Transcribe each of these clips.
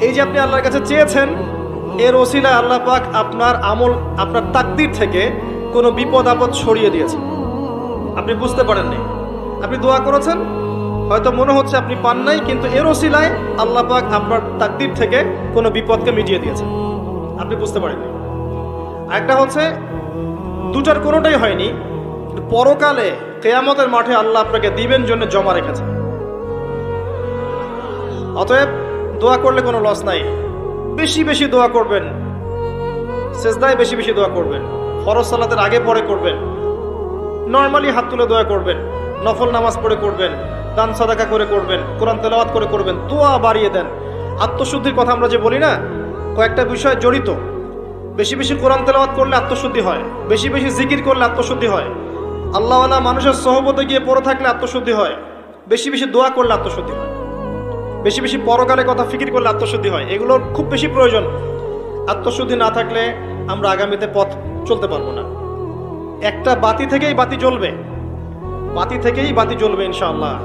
এই যে আপনি আল্লাহর কাছে চেয়েছেন, এর ওসিলায় আল্লাহ পাক আপনার আমল, আপনার তাকদীর থেকে কোনো বিপদ আপদ সরিয়ে দিয়েছেন। আপনি বুঝতে পারেননি, আপনি দোয়া করেছেন, হয়তো মনে হচ্ছে আপনি পান নাই, কিন্তু এর ওসিলায় আল্লাহ পাক আপনার তাকদীর থেকে কোনো বিপদকে মিটিয়ে দিয়েছেন, আপনি বুঝতে পারেননি। একটা হচ্ছে দুটার কোনোটাই হয়নি, পরকালে কিয়ামতের মাঠে আল্লাহ আপনাকে দিবেন জন্য জমা রেখেছেন। অতএব দোয়া করলে কোনো লস নাই। বেশি বেশি দোয়া করবেন, সেজদায় বেশি বেশি দোয়া করবেন, ফরজ সালাতের আগে পরে করবেন, নরমালি হাত তুলে দোয়া করবেন, নফল নামাজ পড়ে করবেন, দান সাদাকা করে করবেন, কোরআন তেলাওয়াত করে করবেন, দোয়া বাড়িয়ে দেন। আত্মশুদ্ধির কথা আমরা যে বলি না, কয়েকটা বিষয় জড়িত। বেশি বেশি কোরআন তেলাওয়াত করলে আত্মশুদ্ধি হয়, বেশি বেশি জিকির করলে আত্মশুদ্ধি হয়, আল্লাহওয়ালা মানুষের সহবতে গিয়ে পড়ে থাকলে আত্মশুদ্ধি হয়, বেশি বেশি দোয়া করলে আত্মশুদ্ধি হয়, বেশি বেশি পরকালের কথা ফিকির করলে আত্মশুদ্ধি হয়। এগুলোর খুব বেশি প্রয়োজন। আত্মশুদ্ধি না থাকলে আমরা আগামীতে পথ চলতে পারবো না। একটা বাতি থেকেই বাতি জ্বলবে, বাতি থেকেই বাতি জ্বলবে ইনশাআল্লাহ।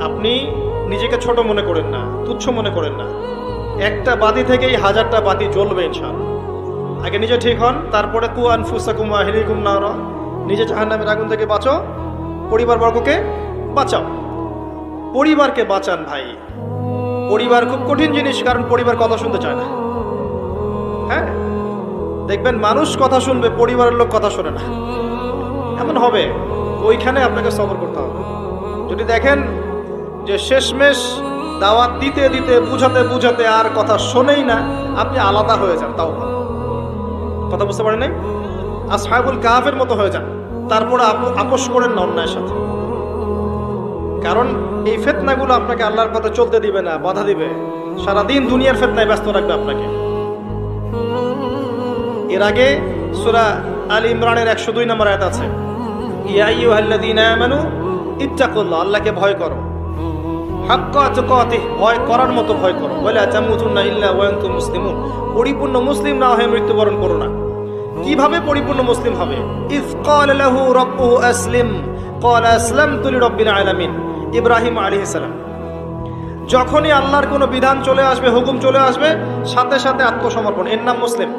আপনি নিজেকে ছোট মনে করেন না, তুচ্ছ মনে করেন না। একটা বাতি থেকেই হাজারটা বাতি জ্বলবে ইনশাআল্লাহ। আগে নিজে ঠিক হন, তারপরে কু আনফুসাকুম ওয়া আহলিকুম নারা, নিজে জাহান্নামের আগুন থেকে বাঁচো, পরিবারবর্গকে বাঁচাও। পরিবারকে বাঁচান ভাই। পরিবার খুব কঠিন জিনিস, কারণ পরিবার কথা শুনতে চায় না। হ্যাঁ, দেখবেন মানুষ কথা শুনবে, পরিবারের লোক কথা শোনে না, এমন হবে। ওইখানে আপনাকে সবর করতে হবে। যদি দেখেন যে শেষমেশ দাওয়াত দিতে দিতে বুঝাতে বুঝাতে আর কথা শোনেই না, আপনি আলাদা হয়ে যান। তাও কথা বুঝতে পারেন নাই, আসহাবুল কাহাফের মতো হয়ে যান। তারপরে আপোষ করেন না অন্যায়ের সাথে, কারণ এই ফিতনাগুলো আপনাকে আল্লাহর পথে চলতে দিবে না, বাধা দিবে। সারাদিন দুনিয়ার ফিতনায় ব্যস্ত রাখবে আপনাকে। এর আগে সূরা আল ইমরানের 102 নম্বর আয়াত আছে, ইয়া আইয়ুহাল্লাযীনা আমানু ইত্তাকুল্লাহ, আল্লাহকে ভয় করো, হাক্কা তুকাতিহ, ভয় করার মতো ভয় করো, ওয়ালা তামুতুন্না ইল্লা ওয়া আনতুম মুসলিমুন, পরিপূর্ণ মুসলিম না হয়ে মৃত্যুবরণ করো না। কিভাবে পরিপূর্ণ মুসলিম হবে? ইয ক্বালা লাহু রাব্বুহু আসলিম ক্বালা আসলামতু লিরাব্বিল আলামিন, ইব্রাহিম আলাইহিস সালাম। যখনই আল্লাহর কোনো বিধান চলে আসবে, হুকুম চলে আসবে, সাথে সাথে আত্মসমর্পণ, এর নাম মুসলিম।